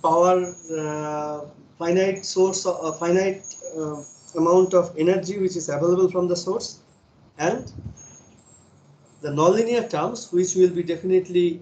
power, finite source, finite amount of energy which is available from the source, and the nonlinear terms which will be definitely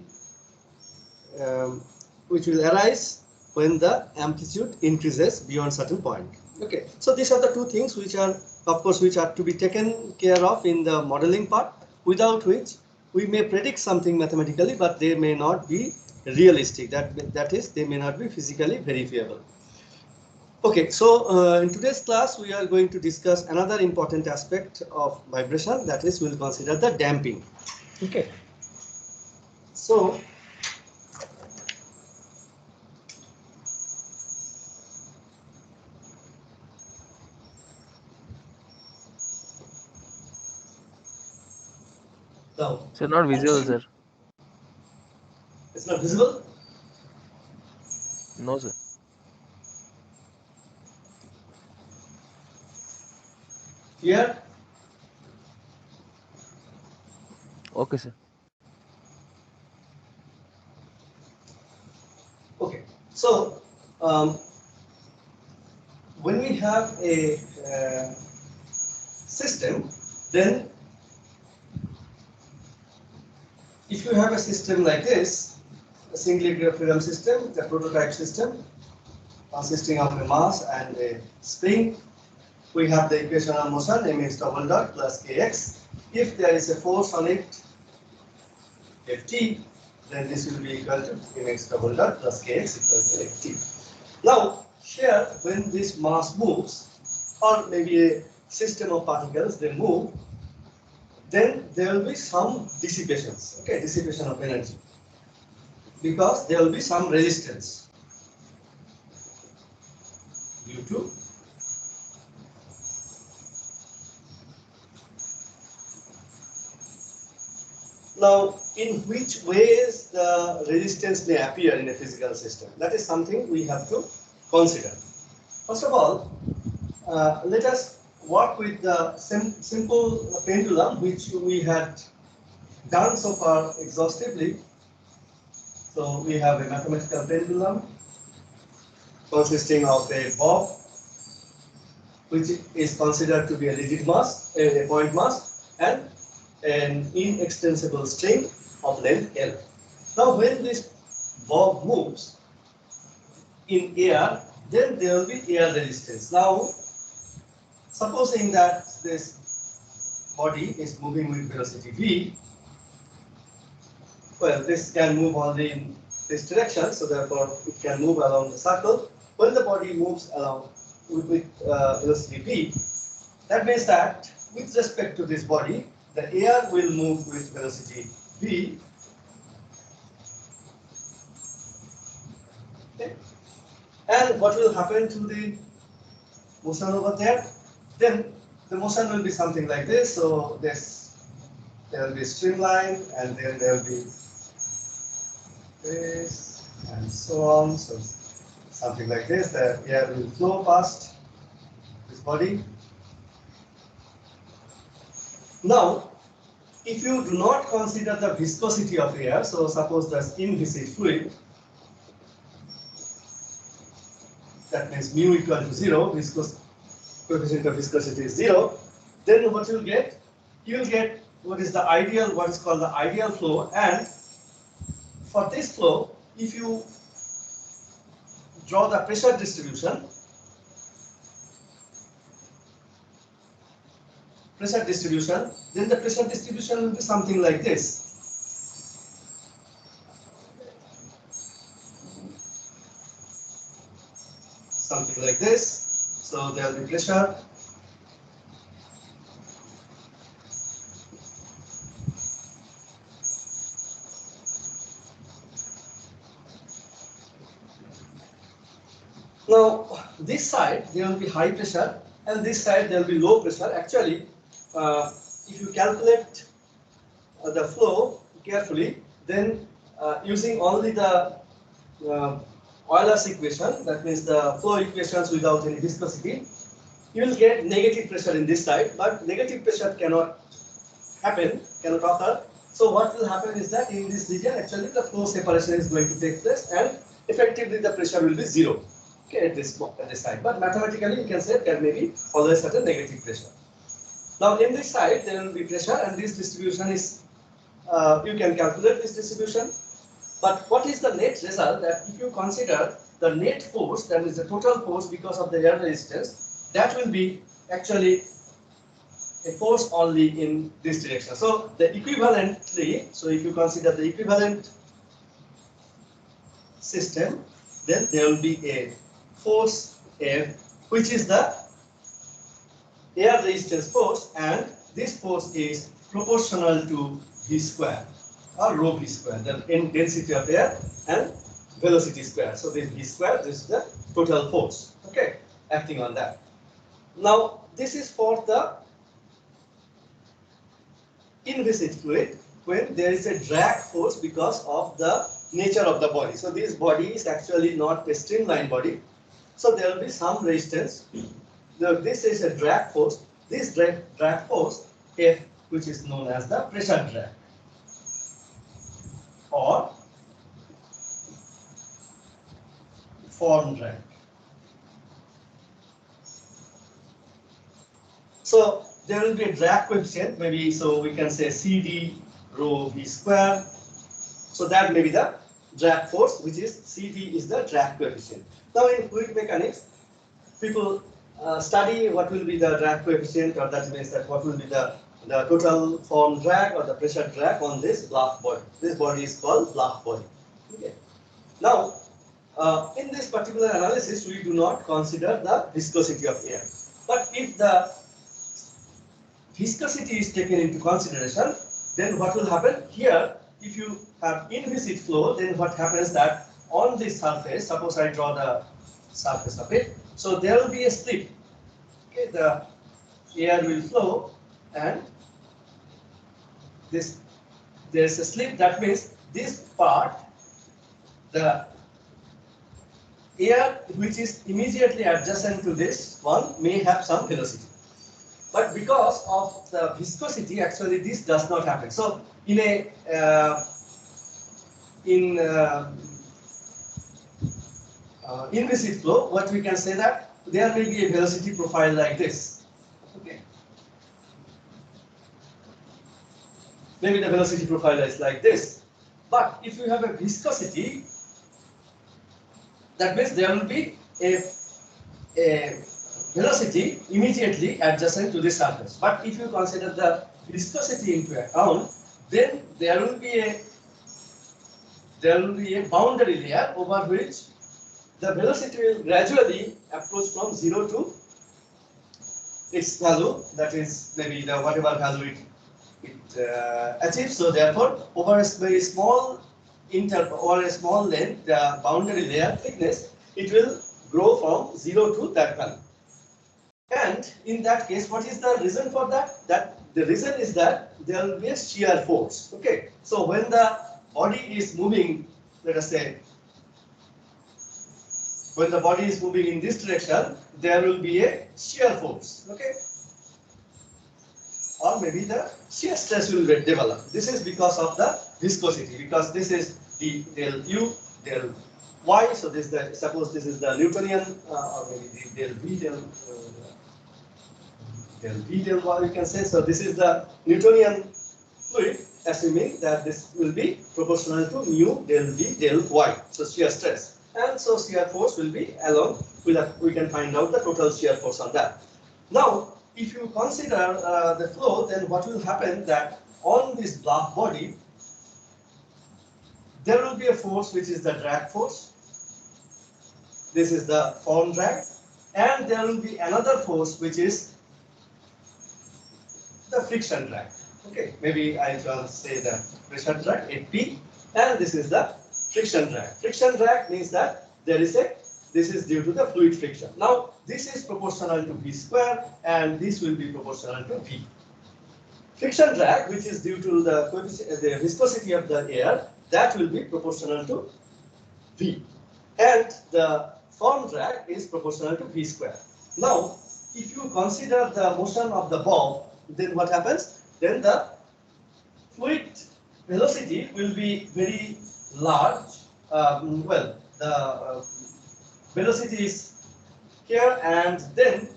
which will arise when the amplitude increases beyond certain point. Okay, so these are the two things which are, of course, which are to be taken care of in the modeling part, without which we may predict something mathematically, but they may not be realistic. That is, they may not be physically verifiable. Okay, so in today's class we are going to discuss another important aspect of vibration, that is, we'll consider the damping. Okay, so now Sir, not visual, sir. it's not visible No, sir. here. Okay, sir. Okay, so when we have a system, then if you have a system like this, a single equilibrium system, the prototype system consisting of a mass and a spring, we have the equation of motion mx double dot plus kx. If there is a force on it, Ft, then this will be equal to mx double dot plus kx equal to Ft. Now, here, when this mass moves, or maybe a system of particles, they move, then there will be some dissipations, okay, dissipation of energy, because there will be some resistance due to now, in which ways the resistance may appear in a physical system? That is something we have to consider. First of all, let us work with the simple pendulum which we had done so far exhaustively. So we have a mathematical pendulum consisting of a bob, which is considered to be a rigid mass, a point mass, and an inextensible string of length L. Now, when this bob moves in air, then there will be air resistance. Now, supposing that this body is moving with velocity v, well, this can move only in this direction, so therefore it can move along the circle. When the body moves along with velocity v, that means that with respect to this body, the air will move with velocity v. Okay. And what will happen to the motion over there? Then the motion will be something like this. So there will be a streamline, and then there will be this, and so on. So something like this. The air will flow past this body. Now, if you do not consider the viscosity of air, so suppose that's inviscid fluid, that means mu equal to 0, coefficient of viscosity is 0, then what you'll get? You'll get what is what is called the ideal flow, and for this flow, if you draw the pressure distribution, then the pressure distribution will be something like this. Something like this. So there will be pressure. Now, this side there will be high pressure, and this side there will be low pressure. Actually, if you calculate the flow carefully, then using only the Euler's equation, that means the flow equations without any viscosity, you will get negative pressure in this side, but negative pressure cannot occur. So what will happen is that in this region, actually the flow separation is going to take place, and effectively the pressure will be zero. Okay, at this side. But mathematically, you can say there may be always certain negative pressure. Now, in this side, there will be pressure, and this distribution is you can calculate this distribution. But what is the net result? That if you consider the net force, that is the total force because of the air resistance, that will be actually a force only in this direction. So the equivalently, so if you consider the equivalent system, then there will be a force F, which is the air resistance force, and this force is proportional to V square or rho V square, the density of air and velocity square. So this V square, this is the total force, okay, acting on that. Now this is for the inviscid fluid when there is a drag force because of the nature of the body. So this body is actually not a streamlined body. So there will be some resistance. This is a drag force. This drag force F, which is known as the pressure drag or form drag. So there will be a drag coefficient, maybe, so we can say CD rho V square. So that may be the drag force, which is CD is the drag coefficient. Now in fluid mechanics, people study what will be the drag coefficient, or that means that what will be the total form drag or the pressure drag on this block body. This body is called block body. Okay. Now, in this particular analysis, we do not consider the viscosity of air. But if the viscosity is taken into consideration, then what will happen here? If you have inviscid flow, then what happens that on this surface, suppose I draw the surface of it, so there will be a slip. Okay, the air will flow, and there is a slip. That means this part, the air which is immediately adjacent to this one may have some velocity. But because of the viscosity, actually this does not happen. So in a inviscid flow, what we can say that there may be a velocity profile like this. Okay. Maybe the velocity profile is like this. But if you have a viscosity, that means there will be a velocity immediately adjacent to the surface. But if you consider the viscosity into account, then there will be a boundary layer over which the velocity will gradually approach from 0 to its value, that is maybe the whatever value it achieves. So therefore, over a very small or a small length, the boundary layer thickness, it will grow from 0 to that value. And in that case, what is the reason for that? That the reason is that there will be a shear force. Okay, so when the body is moving, let us say, when the body is moving in this direction, there will be a shear force. Okay, or maybe the shear stress will develop. This is because of the viscosity, because this is the del U, del Y. So this suppose this is the Newtonian, or maybe the del V, del V, del Y, you can say. So this is the Newtonian fluid, assuming that this will be proportional to mu del V del Y. So shear stress. And so shear force will be along with that. We can find out the total shear force on that. Now, if you consider the flow, then what will happen that on this block body, there will be a force which is the drag force. This is the form drag, and there will be another force which is the friction drag. Okay, maybe I will say the pressure drag, AP, and this is the friction drag. Friction drag means that this is due to the fluid friction. Now, this is proportional to V square, and this will be proportional to V. Friction drag, which is due to the viscosity of the air, that will be proportional to V. And the form drag is proportional to V square. Now, if you consider the motion of the ball, then what happens? Then the fluid velocity will be very large. Well, the velocity is here, and then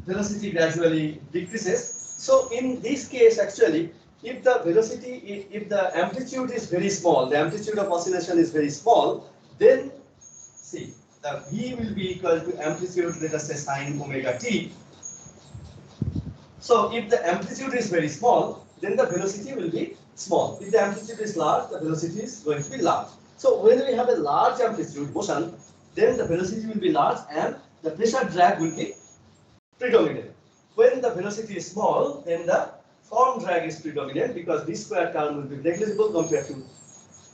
velocity gradually decreases. So in this case, actually, if the velocity, if the amplitude is very small, the amplitude of oscillation is very small, then see the V will be equal to amplitude, let us say sine omega t. So if the amplitude is very small, then the velocity will be small. If the amplitude is large, the velocity is going to be large. So when we have a large amplitude motion, then the velocity will be large and the pressure drag will be predominant. When the velocity is small, then the form drag is predominant because v square term will be negligible compared to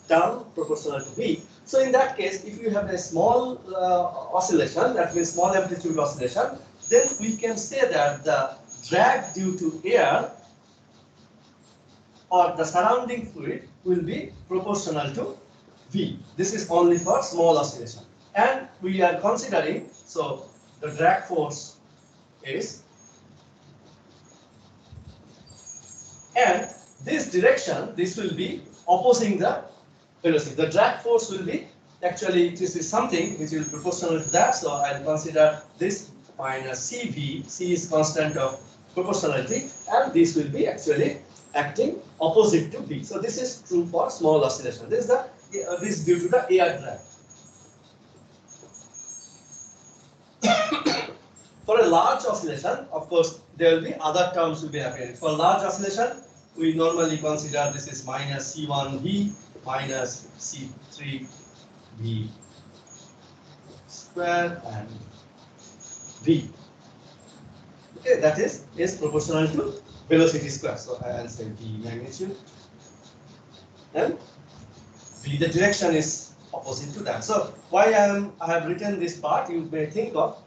term proportional to v. So in that case, if you have a small oscillation, that means small amplitude oscillation, then we can say that the drag due to air or the surrounding fluid will be proportional to v. This is only for small oscillation. And we are considering, so the drag force is, and this direction, this will be opposing the velocity. The drag force will be, actually this is something which is proportional to that, so I'll consider this minus CV. C is constant of proportionality, and this will be actually acting opposite to V. So this is true for small oscillation. This is the this is due to the air drag. For a large oscillation, of course, there will be other terms will be appearing. For large oscillation, we normally consider this is minus C1V minus C3V square and V. Okay, that is proportional to velocity square. So I'll say V magnitude and V, the direction is opposite to that. So why I have written this part, you may think of,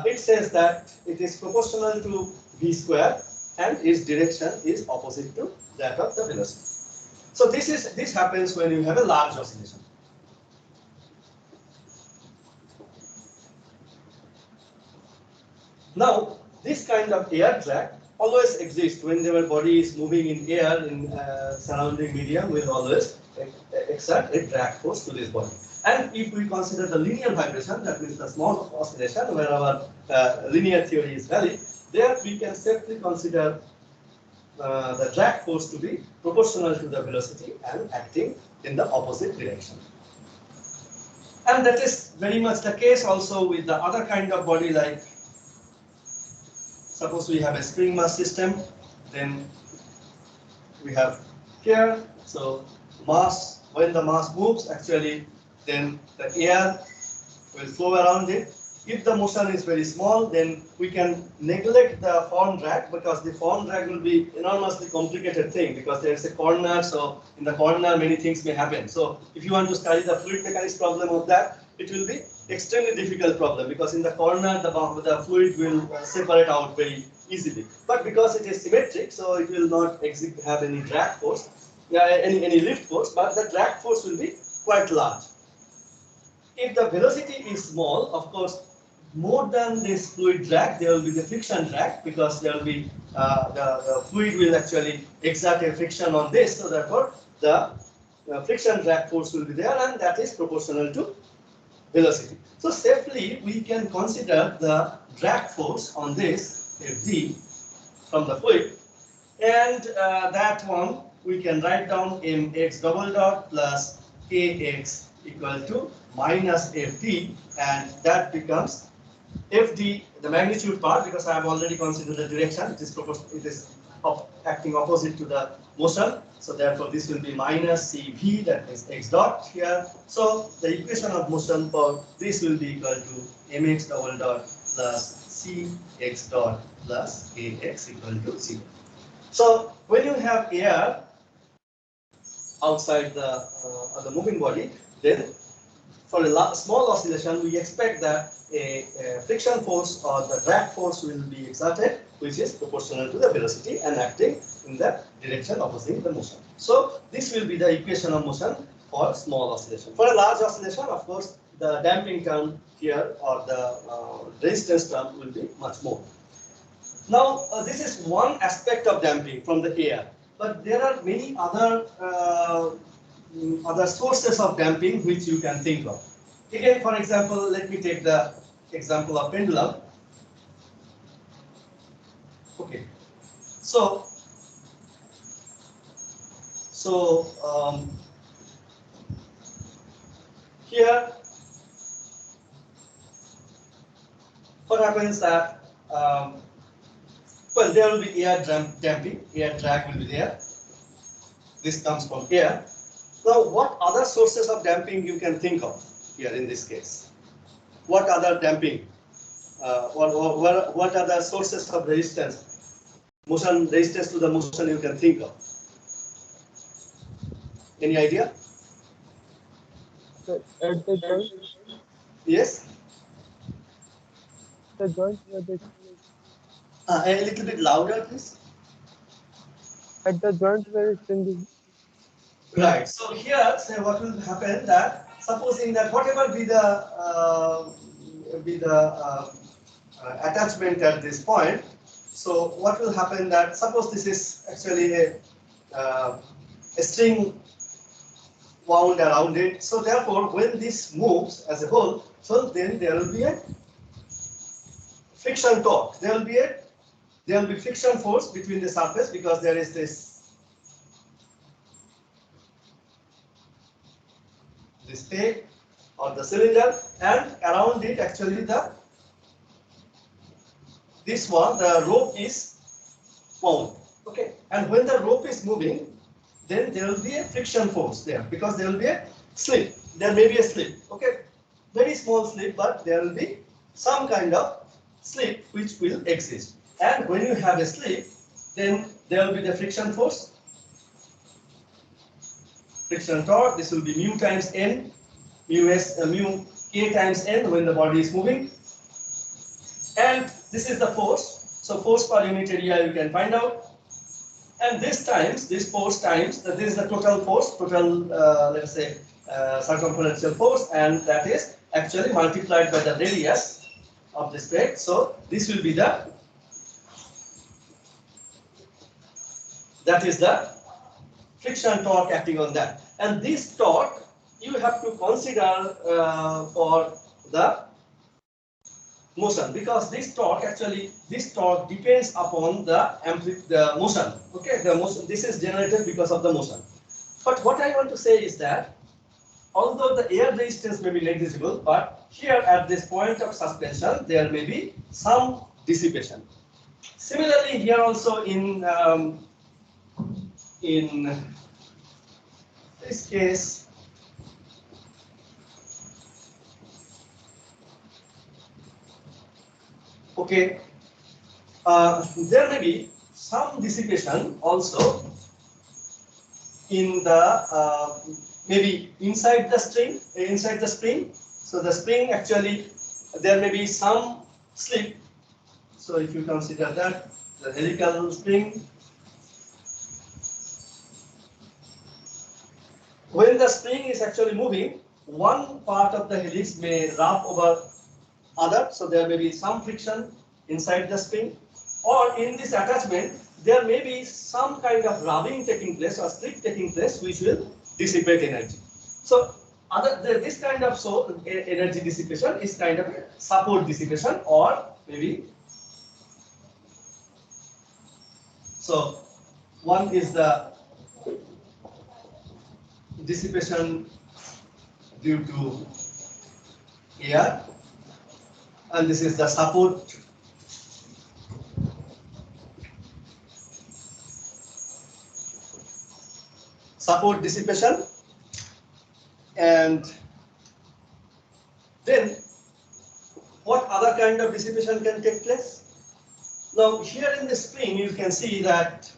it says that it is proportional to V square and its direction is opposite to that of the velocity. So this happens when you have a large oscillation. Now, this kind of air drag always exists whenever body is moving in air in surrounding medium, will always exert a drag force to this body. And if we consider the linear vibration, that means the small oscillation where our linear theory is valid, there we can safely consider the drag force to be proportional to the velocity and acting in the opposite direction. And that is very much the case also with the other kind of body, like suppose we have a spring mass system, then we have here, so mass, when the mass moves, actually then the air will flow around it. If the motion is very small, then we can neglect the form drag, because the form drag will be enormously complicated thing, because there is a corner, so in the corner many things may happen. So if you want to study the fluid mechanics problem of that, it will be extremely difficult problem, because in the corner the fluid will separate out very easily. But because it is symmetric, so it will not have any drag force, any lift force, but the drag force will be quite large. If the velocity is small, of course, more than this fluid drag, there will be the friction drag, because there will be the fluid will actually exert a friction on this, so therefore the friction drag force will be there, and that is proportional to velocity. So safely we can consider the drag force on this Fd from the fluid, and that one we can write down mx double dot plus kx equal to minus Fd, and that becomes Fd, the magnitude part, because I have already considered the direction, it is acting opposite to the motion, so therefore this will be minus Cv, that is x dot here. So the equation of motion for this will be equal to mx double dot plus Cx dot plus kx equal to 0. So when you have air outside the moving body, then for a small oscillation, we expect that a friction force or the drag force will be exerted, which is proportional to the velocity and acting in the direction opposite the motion. So this will be the equation of motion for small oscillation. For a large oscillation, of course, the damping term here or the resistance term will be much more. Now, this is one aspect of damping from the air, but there are many other other sources of damping which you can think of. Again, for example, let me take the example of pendulum. Okay, so here what happens that well, there will be air damping, air drag will be there. This comes from air. Now, what other sources of damping you can think of here in this case? What other damping? What other sources of resistance, motion resistance to the motion you can think of? Any idea? At the joint, Yes? the joint where the A little bit louder, please. at the joint where the string is Right. So here, say what will happen that supposing that whatever be the attachment at this point. So what will happen that suppose this is actually a string wound around it. So therefore, when this moves as a whole, so then there will be a friction torque. There will be friction force between the surface because there is this peg or the cylinder, and around it actually this rope is wound. Okay, and when the rope is moving, then there will be a friction force there because there will be a slip. There may be a slip. Okay, very small slip, but there will be some kind of slip which will exist. And when you have a slip, then there will be the friction force, friction torque. This will be mu times n, mu k times n when the body is moving. And this is the force. So force per unit area you can find out. And this force times, this is the total force, let's say circumferential force, and that is actually multiplied by the radius of this peg. So this will be that is the friction torque acting on that. And this torque you have to consider for the motion, because this torque depends upon the motion. Okay, the motion, this is generated because of the motion. But what I want to say is that although the air resistance may be negligible, but here at this point of suspension there may be some dissipation. Similarly, here also in this case, okay, there may be some dissipation also in the maybe inside the spring. So the spring actually there may be some slip. So if you consider that the helical spring, when the spring is actually moving, one part of the helix may rub over other, so there may be some friction inside the spring, or in this attachment there may be some kind of rubbing taking place or slip taking place which will dissipate energy. So this kind of energy dissipation is kind of a support dissipation, or maybe so one is the dissipation due to air, and this is the support dissipation. And then what other kind of dissipation can take place? Now here in the spring you can see that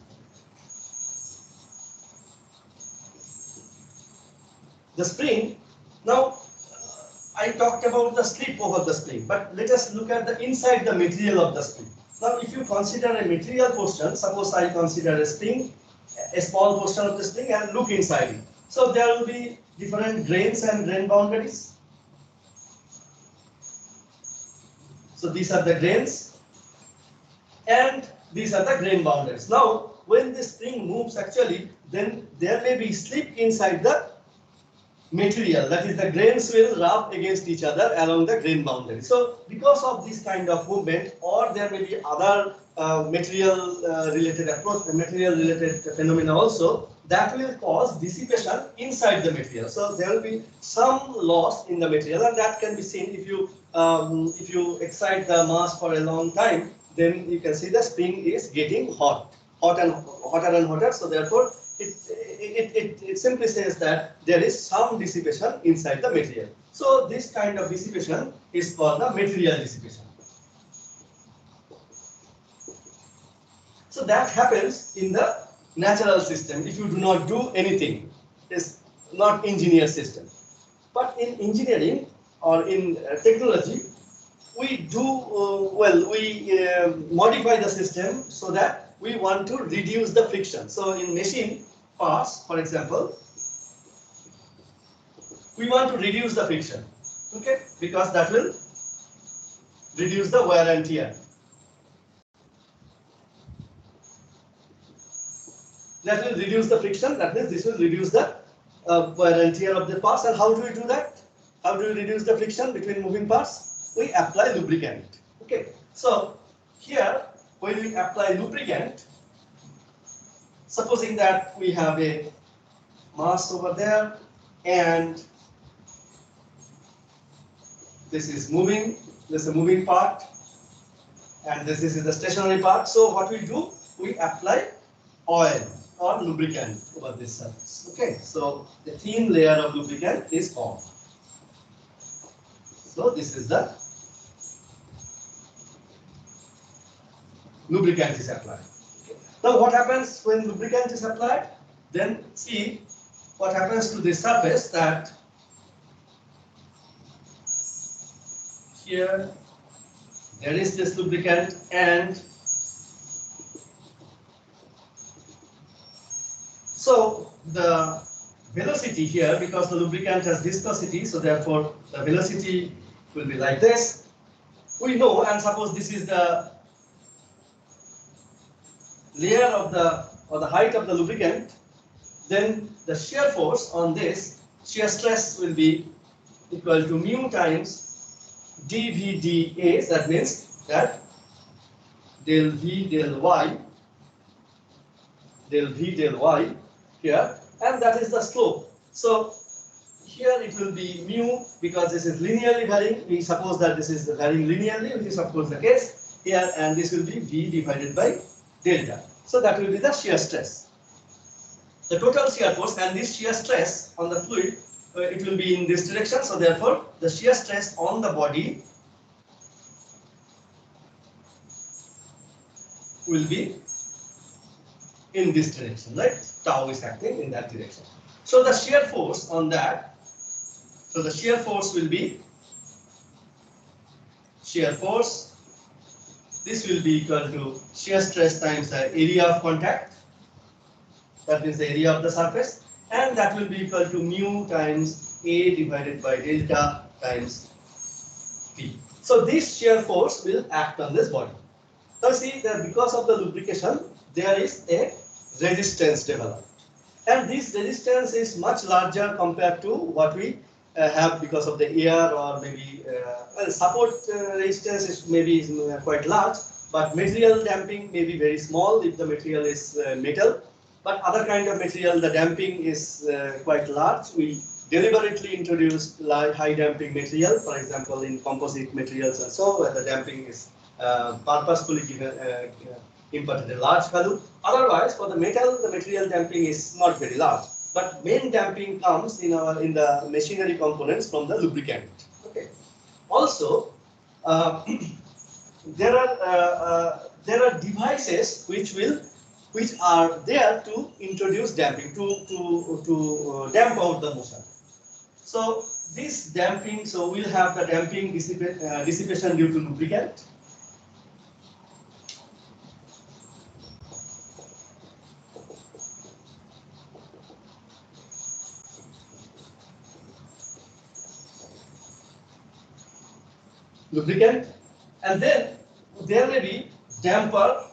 the spring, now I talked about the slip over the spring, but let us look at the inside the material of the spring. Now if you consider a material portion, suppose I consider a spring, a small portion of the spring, and look inside it. So there will be different grains and grain boundaries. So these are the grains and these are the grain boundaries. Now when the spring moves actually, then there may be slip inside the material, that is the grains will rub against each other along the grain boundary. So because of this kind of movement, or there may be other material related approach, material related phenomena also, that will cause dissipation inside the material. So there will be some loss in the material, and that can be seen if you excite the mass for a long time, then you can see the spring is getting hotter and hotter. So therefore it simply says that there is some dissipation inside the material. So this kind of dissipation is called the material dissipation. So that happens in the natural system if you do not do anything. It's not engineered system. But in engineering or in technology, we do we modify the system so that we want to reduce the friction. So in machine parts, for example, we want to reduce the friction, okay, because that will reduce the wear and tear. That will reduce the friction. That means this will reduce the wear and tear of the parts. And how do we do that? How do we reduce the friction between moving parts? We apply lubricant. Okay. So here, when we apply lubricant, supposing that we have a mass over there, and this is moving. This is a moving part, and this is the stationary part. So what we do? We apply oil or lubricant over this surface. Okay, so the thin layer of lubricant is formed. So this is the lubricant is applied. Okay. Now what happens when lubricant is applied? Then see what happens to the surface, that here there is this lubricant, and so the velocity here, because the lubricant has viscosity, so therefore the velocity will be like this. We know, and suppose this is the layer of the height of the lubricant, then the shear force on this, shear stress, will be equal to mu times dV/dA. That means that del V del Y, del V del Y here, and that is the slope. So here it will be mu, because this is linearly varying. We suppose that this is varying linearly, which is of course the case here, and this will be V divided by delta. So that will be the shear stress, the total shear force, and this shear stress on the fluid, it will be in this direction. So therefore the shear stress on the body will be in this direction, right? Tau is acting in that direction. So the shear force on that, so the shear force will be shear force. This will be equal to shear stress times the area of contact. That means the area of the surface, and that will be equal to mu times A divided by delta times P. So this shear force will act on this body. Now see that because of the lubrication, there is a resistance developed, and this resistance is much larger compared to what we have because of the air, or maybe support resistance is maybe quite large, but material damping may be very small if the material is metal. But other kind of material, the damping is quite large. We deliberately introduced high damping material, for example, in composite materials and so, where the damping is purposefully given imparted a large value. Otherwise, for the metal, the material damping is not very large. But main damping comes in the machinery components from the lubricant. Okay. Also, there are devices which are there to introduce damping, to damp out the motion. So this damping, so we'll have the damping dissipation due to lubricant. Lubricant, and then there may be dampers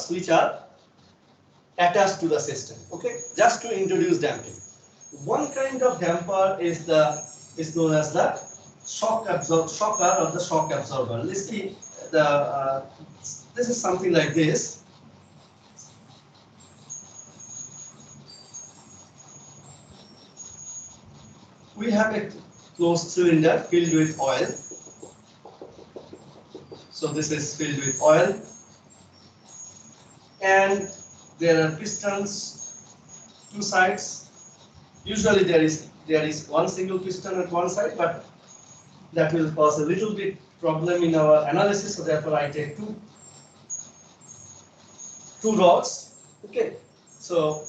which are attached to the system. Okay, just to introduce damping. One kind of damper is known as the shocker or the shock absorber. Let's see this is something like this. We have a closed cylinder filled with oil. So this is filled with oil, and there are pistons, two sides. Usually there is one single piston at one side, but that will cause a little bit problem in our analysis. So therefore, I take two rods. Okay, so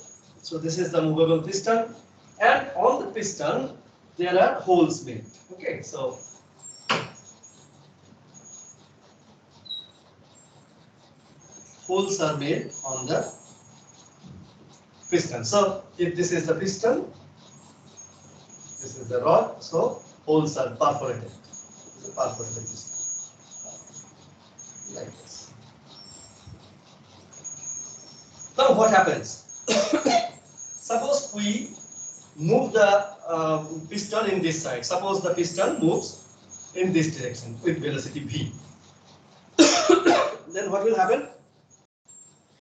this is the movable piston, and on the piston there are holes made. Okay, so holes are made on the piston. So if this is the piston, this is the rod, so holes are perforated. It's a perforated piston. Like this. Now what happens? Suppose we move the piston in this side. Suppose the piston moves in this direction with velocity v. Then what will happen?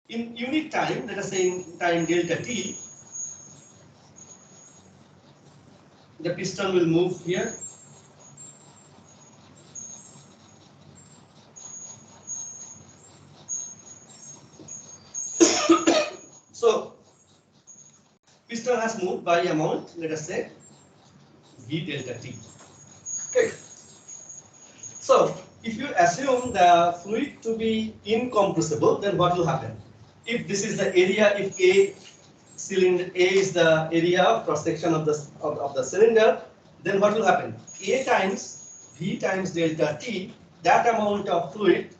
In unit time, let us say in time delta t, the piston will move here. So piston has moved by amount, let us say v delta t. Okay. So if you assume the fluid to be incompressible, then what will happen? If this is the area, if A is the area of cross section of the cylinder, then what will happen? A times V times delta T, that amount of fluid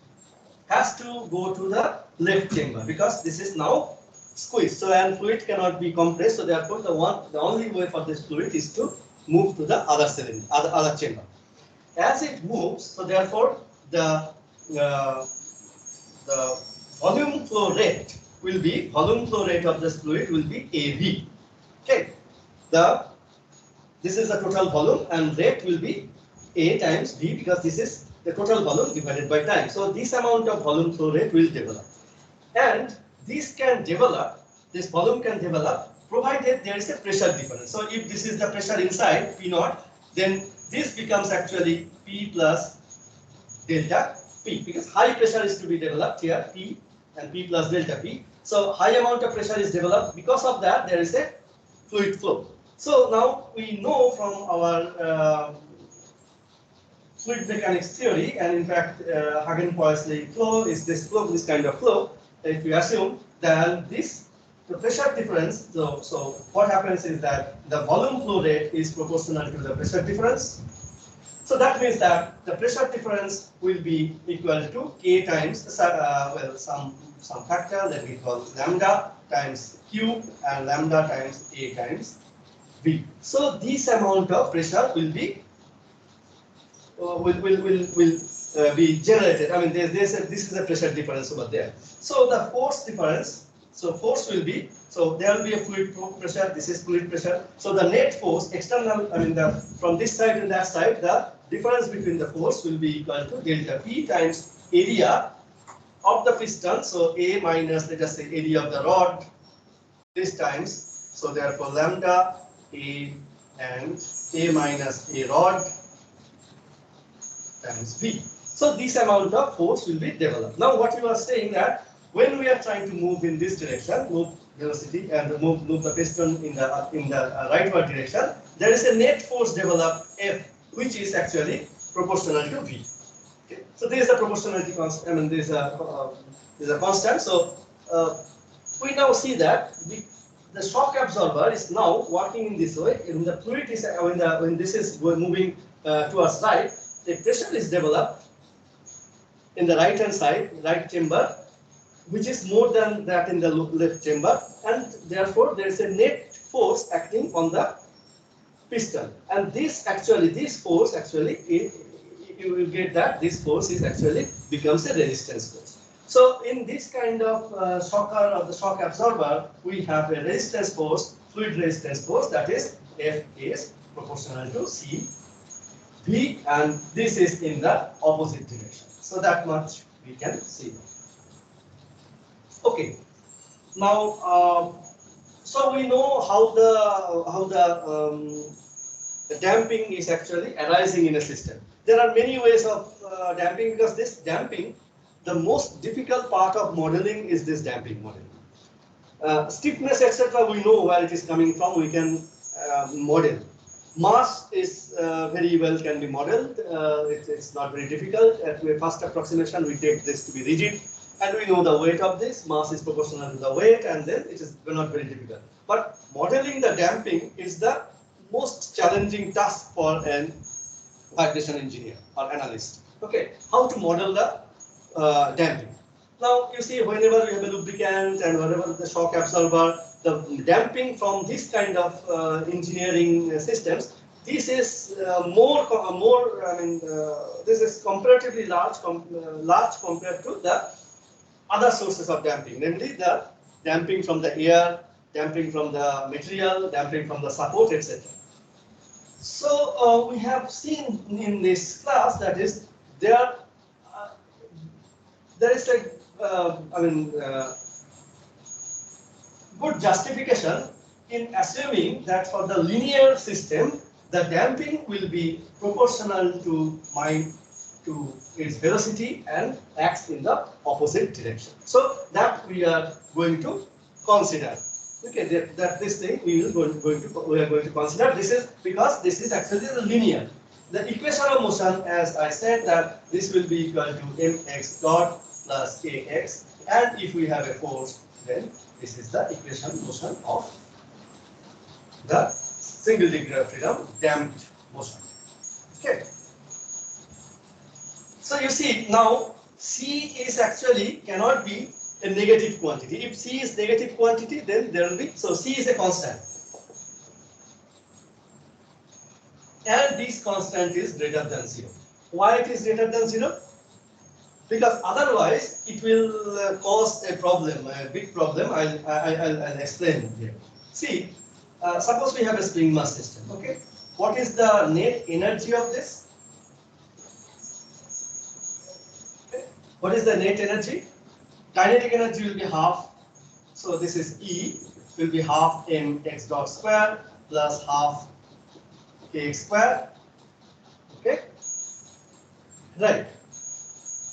has to go to the left chamber because this is now squeezed. So and fluid cannot be compressed. So therefore, the only way for this fluid is to move to the other cylinder, other chamber. As it moves, so therefore the volume flow rate of this fluid will be AV. Okay, this is the total volume and rate will be A times V because this is the total volume divided by time. So this amount of volume flow rate will develop, and this volume can develop provided there is a pressure difference. So if this is the pressure inside P naught, then this becomes actually P plus delta P because high pressure is to be developed here, P and P plus delta P. So high amount of pressure is developed. Because of that, there is a fluid flow. So now we know from our fluid mechanics theory, and in fact, Hagen-Poiseuille flow is this kind of flow. If you assume that the pressure difference, so what happens is that the volume flow rate is proportional to the pressure difference. So that means that the pressure difference will be equal to K times some factor that we call lambda times Q and lambda times A times V. So this amount of pressure will be generated. I mean, this is a pressure difference over there. So the force difference. So force will be, so there will be a fluid pressure, this is fluid pressure. So the net force, external, I mean from this side to that side, the difference between the force will be equal to delta P times area of the piston. So A minus, let us say, area of the rod, this times, so therefore lambda A and A minus A rod times V. So this amount of force will be developed. Now what you are saying that when we are trying to move in this direction, move velocity and move the piston in the rightward direction, there is a net force developed F, which is actually proportional to V. Okay. So there is a proportionality constant. I mean, there is a constant. So we now see that the shock absorber is now working in this way. When the fluid is when this is moving towards right, the pressure is developed in the right hand side, right chamber, which is more than that in the left chamber, and therefore there is a net force acting on the piston. And this force actually, you will get that this force is actually becomes a resistance force. So in this kind of shocker or the shock absorber, we have a resistance force, fluid resistance force, that is F is proportional to C V, and this is in the opposite direction. So that much we can see. Okay. Now, so we know the damping is actually arising in a system. There are many ways of damping, because this damping, the most difficult part of modeling is this damping modeling. Stiffness, etc., we know where it is coming from, we can model. Mass is very well can be modeled, it's not very difficult. At a first approximation, we take this to be rigid, and we know the weight of this, mass is proportional to the weight, and then it is not very difficult. But modeling the damping is the most challenging task for an vibration engineer or analyst. Okay, how to model the damping. Now you see, whenever you have a lubricant and whenever the shock absorber, the damping from this kind of engineering systems, this is this is comparatively large compared to the other sources of damping, namely the damping from the air, damping from the material, damping from the support, etc. So we have seen in this class that is there there is a good justification in assuming that for the linear system, the damping will be proportional to its velocity and acts in the opposite direction. So that we are going to consider. Okay, that this thing we are going to consider. This is because this is actually linear. The equation of motion, as I said, that this will be equal to mx dot plus kx, and if we have a force, then this is the equation of motion of the single degree of freedom damped motion. Okay. So you see now C is actually cannot be a negative quantity. If C is negative quantity, then there will be, so C is a constant. And this constant is greater than 0. Why it is greater than 0? Because otherwise it will cause a problem, a big problem. I'll explain here. See, suppose we have a spring mass system. Okay, what is the net energy of this? Okay. What is the net energy? Kinetic energy will be half. So this is E will be half mx dot square plus half kx square. Okay, right.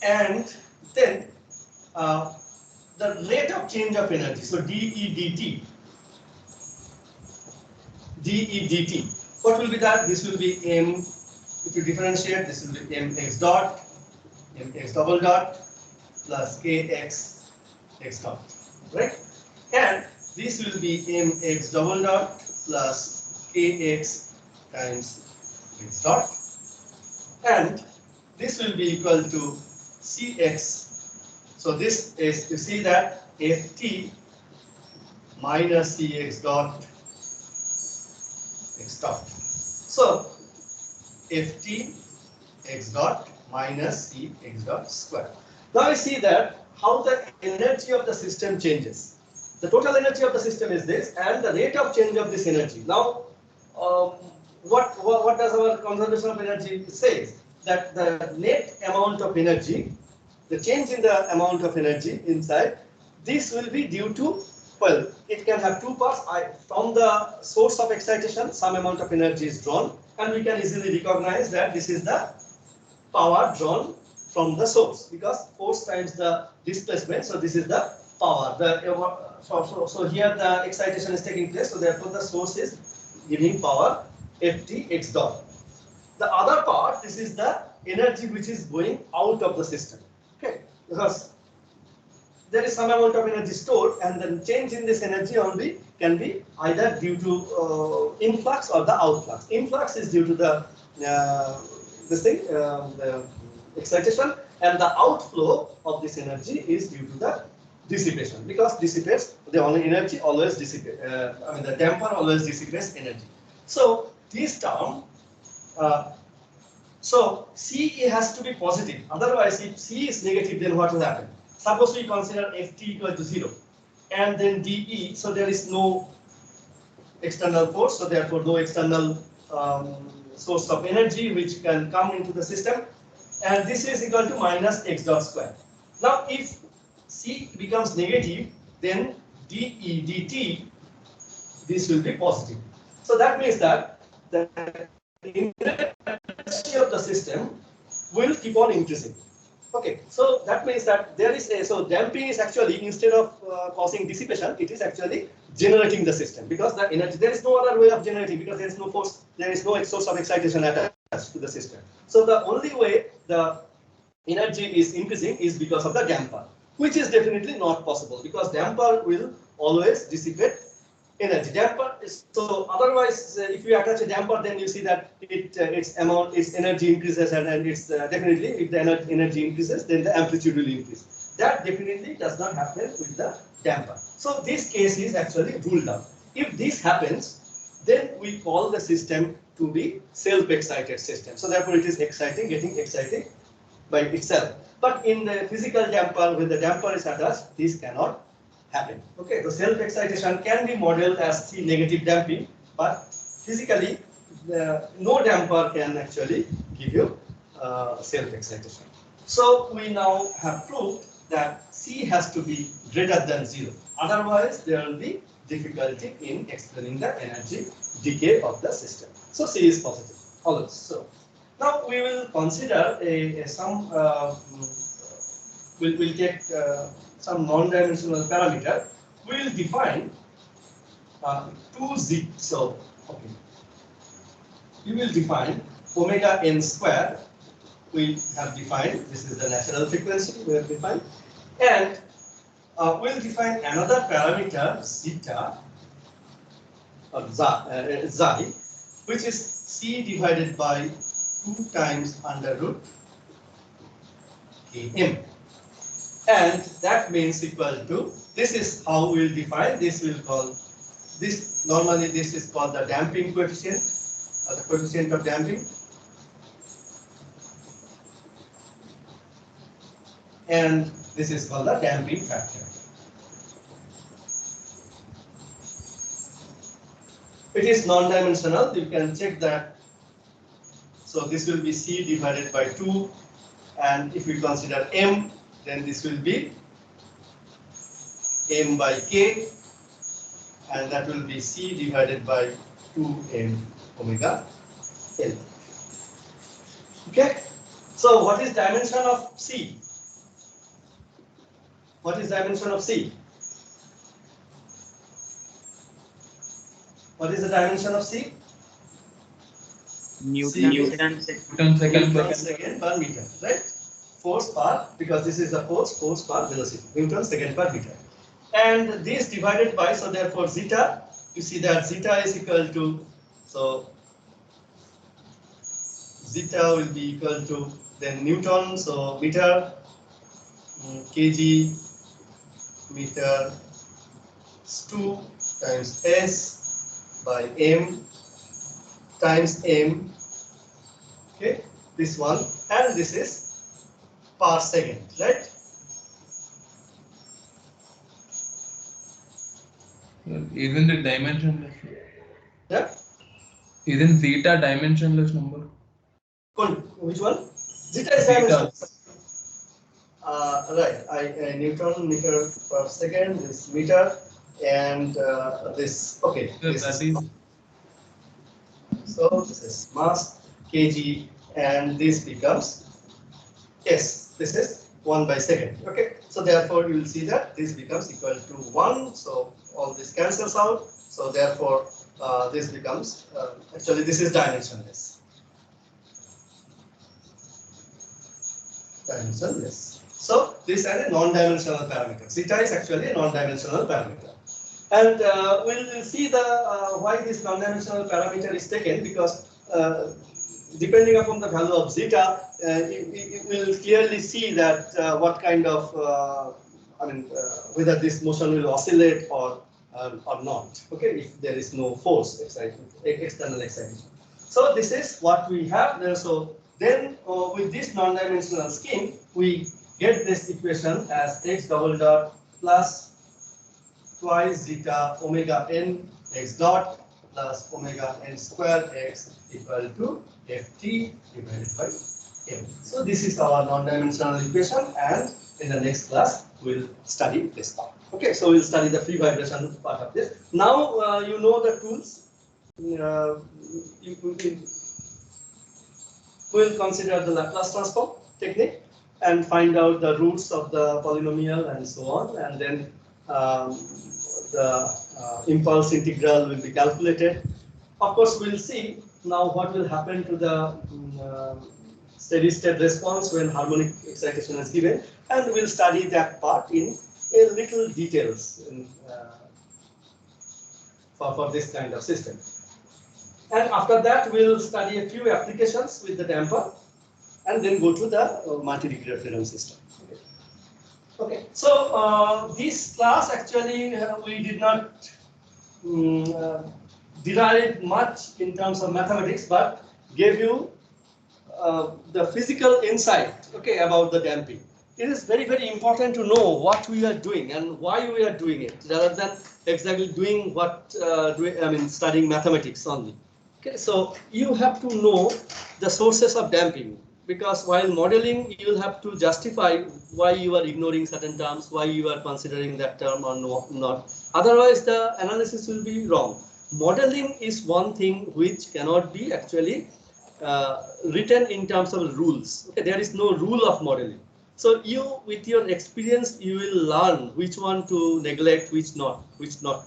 And then the rate of change of energy, so dE dt, what will be that? This will be m, if you differentiate, this will be mx dot, mx double dot plus kx x dot, right? And this will be mx double dot plus kx times x dot, and this will be equal to Cx. So this is, you see that Ft minus Cx dot x dot. So Ft x dot minus Cx dot square. Now you see that how the energy of the system changes. The total energy of the system is this, and the rate of change of this energy. Now, what does our conservation of energy say? That the net amount of energy, the change in the amount of energy inside, this will be due to, well, it can have two parts. From the source of excitation, some amount of energy is drawn, and we can easily recognize that this is the power drawn from the source, because force times the displacement. So this is the power. So here the excitation is taking place. So therefore the source is giving power Ft x dot. The other part, this is the energy which is going out of the system. Okay, because there is some amount of energy stored, and the change in this energy only can be either due to influx or the outflux. Influx is due to the the excitation, and the outflow of this energy is due to the dissipation, because dissipates, the only energy always dissipates. The damper always dissipates energy. So this term, so C has to be positive. Otherwise, if C is negative, then what will happen? suppose we consider Ft equal to 0 and then dE, so there is no external force, so therefore no external source of energy which can come into the system, and this is equal to minus x dot square. Now if C becomes negative, then dE dt, this will be positive. So that means that the energy of the system will keep on increasing. Okay, so that means that there is a, so damping is actually, instead of causing dissipation, it is actually generating the system, because the energy, there is no other way of generating, because there is no force, there is no source of excitation attached to the system. So the only way the energy is increasing is because of the damper, which is definitely not possible, because damper will always dissipate energy. Damper is, so otherwise if you attach a damper, then you see that its energy increases, and it's definitely, if the energy increases, then the amplitude will increase. That definitely does not happen with the damper. So this case is actually ruled out. If this happens, then we call the system to be self-excited system. So therefore it is getting excited by itself. But in the physical damper, when the damper is attached, this cannot happen. Okay, the self-excitation can be modeled as C negative damping, but physically no damper can actually give you self-excitation. So we now have proved that C has to be greater than 0. Otherwise, there will be difficulty in explaining the energy decay of the system. So C is positive. Always. So now we will consider we'll take some non-dimensional parameter. We will define 2z. So okay, we will define omega n square. We have defined, this is the natural frequency we have defined, and we'll define another parameter zeta or xi, which is c divided by 2 times under root km, and that means equal to, this is how we will define, this will call this, normally this is called the damping coefficient, or the coefficient of damping, and this is called the damping factor. It is non-dimensional, you can check that. So this will be C divided by 2, and if we consider M, then this will be M by K, and that will be C divided by 2M omega L. Okay, so what is dimension of C? What is dimension of C? What is the dimension of C? Newton second per meter, right? Force per, because this is the force per velocity, Newton second per meter. And this divided by, so therefore zeta, you see that zeta is equal to, so zeta will be equal to then Newton, so meter, kg, meter, 2 times S by M times M, okay, this one, and this is per second, right? Isn't it dimensionless? Yeah. Isn't zeta dimensionless number? Which one? Zeta is dimensionless. Right. Newton meter per second, this meter, and this. Okay. This is, so this is mass kg, and this becomes S. This is 1 by second. Okay. So therefore, you will see that this becomes equal to 1. So all this cancels out. So therefore, this becomes actually this is dimensionless. Dimensionless. So this is a non-dimensional parameter. Zeta is actually a non-dimensional parameter, and we'll see the why this non-dimensional parameter is taken, because depending upon the value of zeta, it will clearly see that what kind of whether this motion will oscillate or not. Okay, if there is no force external excitation. So this is what we have there. So then with this non-dimensional scheme, we get this equation as x double dot plus twice zeta omega n x dot plus omega n square x equal to ft divided by m. So this is our non-dimensional equation, and in the next class we'll study this part. Okay, so we'll study the free vibration part of this. Now you know the tools. We'll consider the Laplace transform technique and find out the roots of the polynomial and so on, and then the impulse integral will be calculated. Of course, we'll see now what will happen to the steady state response when harmonic excitation is given, and we'll study that part in a little details for this kind of system. And after that, we'll study a few applications with the damper, and then go to the multi-degree freedom system. Okay, so this class actually we did not derive much in terms of mathematics, but gave you the physical insight, okay, about the damping. It is very, very important to know what we are doing and why we are doing it, rather than exactly doing what studying mathematics only. Okay, so you have to know the sources of damping, because while modeling you will have to justify why you are ignoring certain terms, why you are considering that term or not. Otherwise the analysis will be wrong. Modeling is one thing which cannot be actually written in terms of rules. Okay, there is no rule of modeling. So you, with your experience, you will learn which one to neglect, which not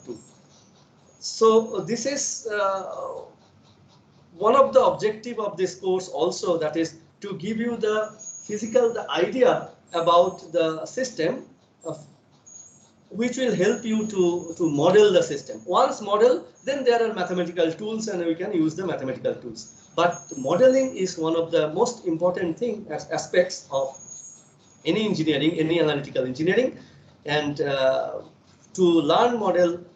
to. So this is one of the objective of this course also, that is to give you the idea about the system, which will help you to model the system. Once model, then there are mathematical tools and we can use the mathematical tools. But modeling is one of the most important aspects of any engineering, any analytical engineering. And to learn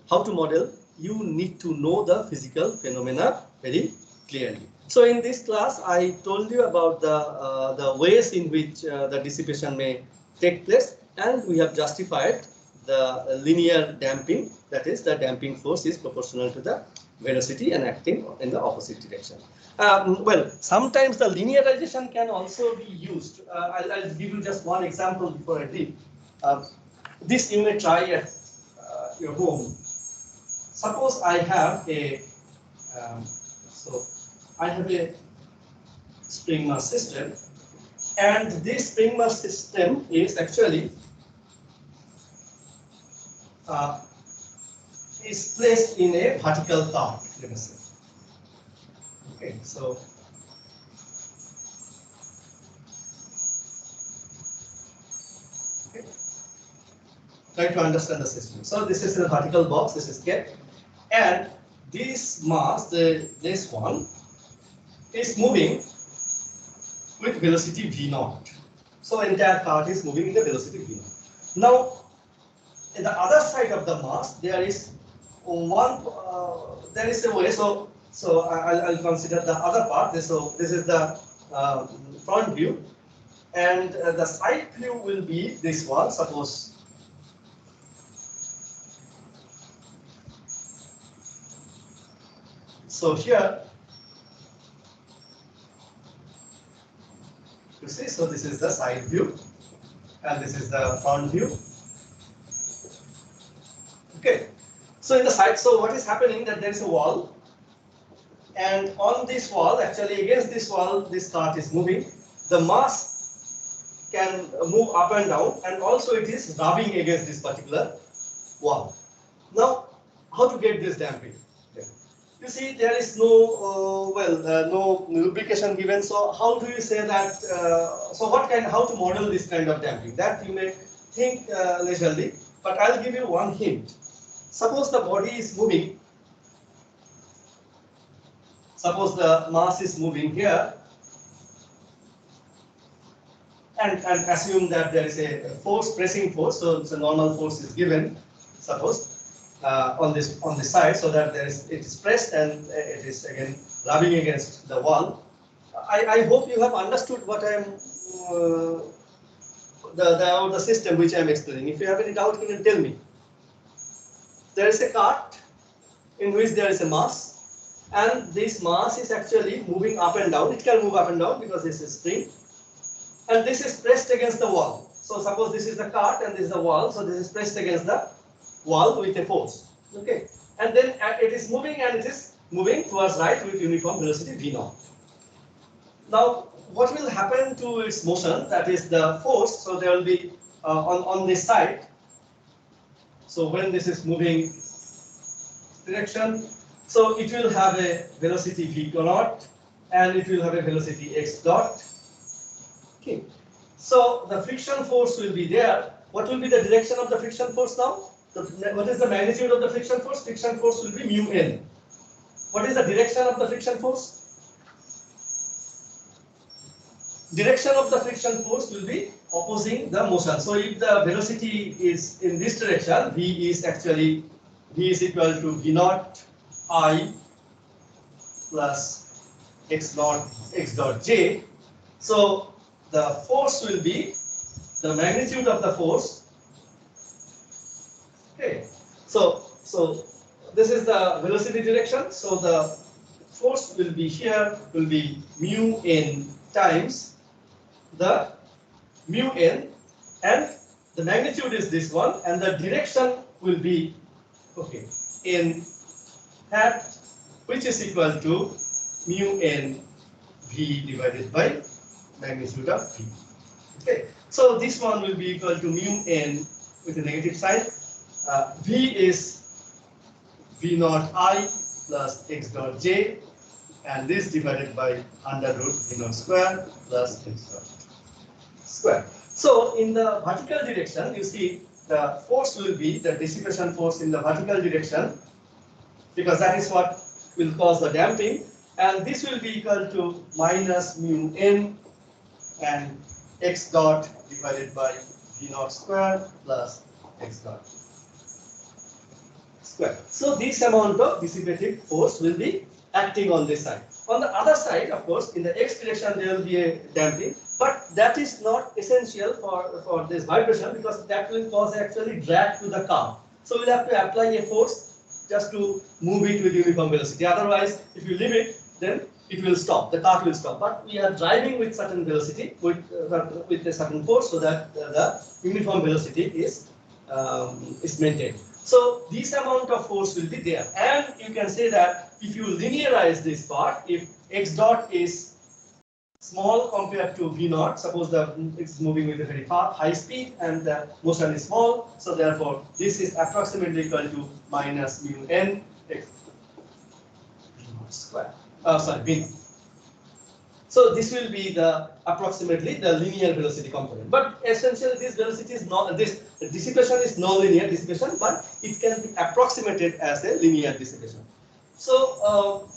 how to model, you need to know the physical phenomena very clearly. So in this class, I told you about the ways in which the dissipation may take place, and we have justified the linear damping, that is the damping force is proportional to the velocity and acting in the opposite direction. Well, sometimes the linearization can also be used. I'll give you just one example before I leave. This you may try at your home. Suppose I have a spring mass system, and this spring mass system is actually is placed in a vertical path, let us say. Okay, so try to understand the system. So this is a vertical box, this is kept, and this mass, this one, is moving with velocity v0. So entire part is moving in the velocity v0. Now, in the other side of the mass, there is there is a way. So I'll consider the other part. So this is the front view, and the side view will be this one. Suppose. So here, you see, so this is the side view, and this is the front view. Okay, so in the side, so what is happening that there is a wall, and on this wall, actually against this wall, this cart is moving. The mass can move up and down, and also it is rubbing against this particular wall. Now, how to get this damping? You see, there is no no lubrication given. So how do you say that? How to model this kind of damping? That you may think leisurely, but I'll give you one hint. Suppose the body is moving. Suppose the mass is moving here, and assume that there is a force, pressing force. So it's a normal force is given. Suppose. On this side, so that it is pressed and it is again rubbing against the wall. I hope you have understood what I am the system which I am explaining. If you have any doubt, you can tell me. There is a cart in which there is a mass, and this mass is actually moving up and down. It can move up and down because this is spring, and this is pressed against the wall. So suppose this is the cart and this is the wall, so this is pressed against the wall with a force. Okay, and then it is moving, and it is moving towards right with uniform velocity v0. Now, what will happen to its motion? That is the force. So there will be on this side. So when this is moving direction, so it will have a velocity v naught, and it will have a velocity x dot. Okay. So the friction force will be there. What will be the direction of the friction force now? What is the magnitude of the friction force? Friction force will be mu n. What is the direction of the friction force? Direction of the friction force will be opposing the motion. So if the velocity is in this direction, v is equal to v naught I plus x dot j. So the force will be the magnitude of the force. Okay. So this is the velocity direction. So the force will be here, will be mu n times the mu n, and the magnitude is this one, and the direction will be in hat, which is equal to mu n v divided by magnitude of v. Okay, so this one will be equal to mu n with a negative sign. V is v naught I plus x dot j, and this divided by under root v naught square plus x dot square. So in the vertical direction, you see the force will be the dissipation force in the vertical direction, because that is what will cause the damping, and this will be equal to minus mu n and x dot divided by v naught square plus x dot square. So this amount of dissipative force will be acting on this side. On the other side, of course, in the x direction there will be a damping, but that is not essential for this vibration, because that will cause actually drag to the car. So we'll have to apply a force just to move it with uniform velocity. Otherwise, if you leave it, then it will stop. The car will stop. But we are driving with certain velocity, with a certain force, so that the uniform velocity is maintained. So this amount of force will be there, and you can say that if you linearize this part, if x dot is small compared to v naught, suppose it's moving with a very high speed and the motion is small, so therefore this is approximately equal to minus mu n x square. V. So this will be the approximately the linear velocity component. But essentially this velocity is not, this dissipation is non-linear dissipation, but it can be approximated as a linear dissipation. So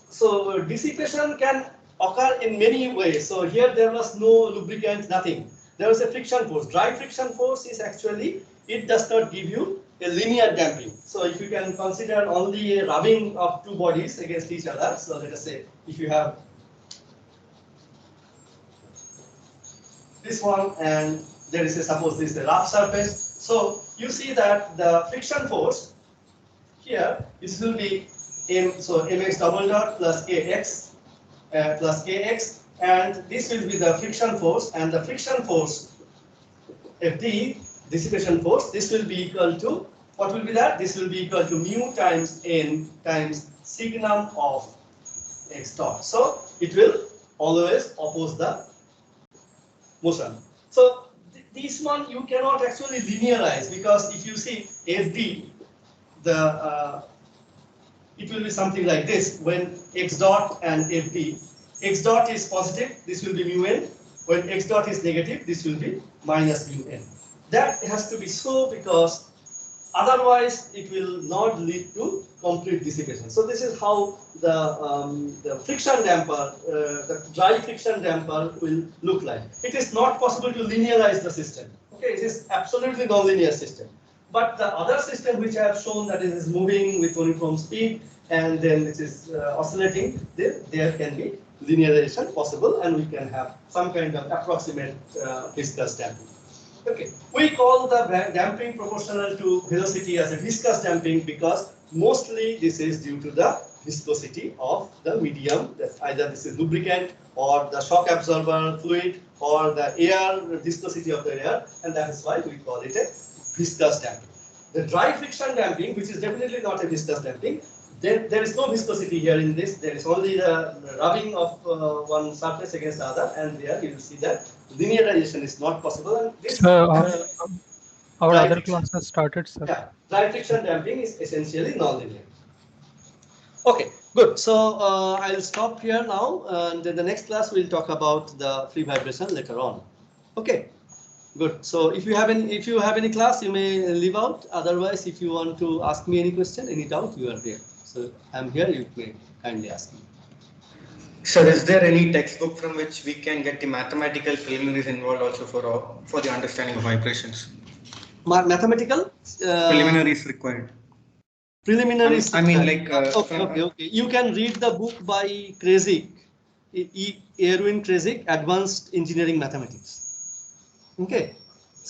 so dissipation can occur in many ways. So here there was no lubricant, nothing. There was a friction force. Dry friction force is actually, it does not give you a linear damping. So if you can consider only a rubbing of two bodies against each other, so let us say if you have this one and there is a, suppose this is a rough surface, so you see that the friction force here, this will be m, so mx double dot plus ax and this will be the friction force, and the friction force Fd, dissipation force, this will be equal to, what will be that? This will be equal to mu times n times signum of x dot. So it will always oppose the motion. So this one you cannot actually linearize, because if you see Fd, the it will be something like this. When x dot and Fd, x dot is positive, this will be mu n. When x dot is negative, this will be minus mu n. That has to be so, because otherwise it will not lead to complete dissipation. So this is how the friction damper, the dry friction damper will look like. It is not possible to linearize the system. Okay, it is absolutely non-linear system. But the other system which I have shown, that is moving with uniform speed and then it is oscillating, there can be linearization possible, and we can have some kind of approximate viscous damping. Okay, we call the damping proportional to velocity as a viscous damping because mostly this is due to the viscosity of the medium. That either this is lubricant or the shock absorber fluid or the air, viscosity of the air, and that is why we call it a viscous damping. The dry friction damping, which is definitely not a viscous damping, there is no viscosity here in this. There is only the rubbing of one surface against the other, and there you will see that linearization is not possible. And this Our dry other friction- class has started, sir. yeah, dry friction damping is essentially non-linear. Okay, good. So I'll stop here now, and in the next class we'll talk about the free vibration later on. Okay, good. So if you have any class, you may leave out. Otherwise, if you want to ask me any question, any doubt, you are here. So I'm here. You may kindly ask me. Sir, is there any textbook from which we can get the mathematical preliminaries involved also for the understanding of vibrations? Mathematical Preliminaries required. preliminaries. I mean, like okay. You can read the book by Kreyszig, Erwin Kreyszig, Advanced Engineering Mathematics. Okay,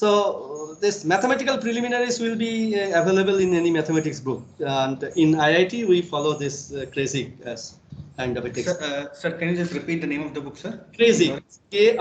so this mathematical preliminaries will be available in any mathematics book, and in IIT we follow this Kreyszig as kind of a text. Sir, can you just repeat the name of the book, sir? Kreyszig, Kreyzig.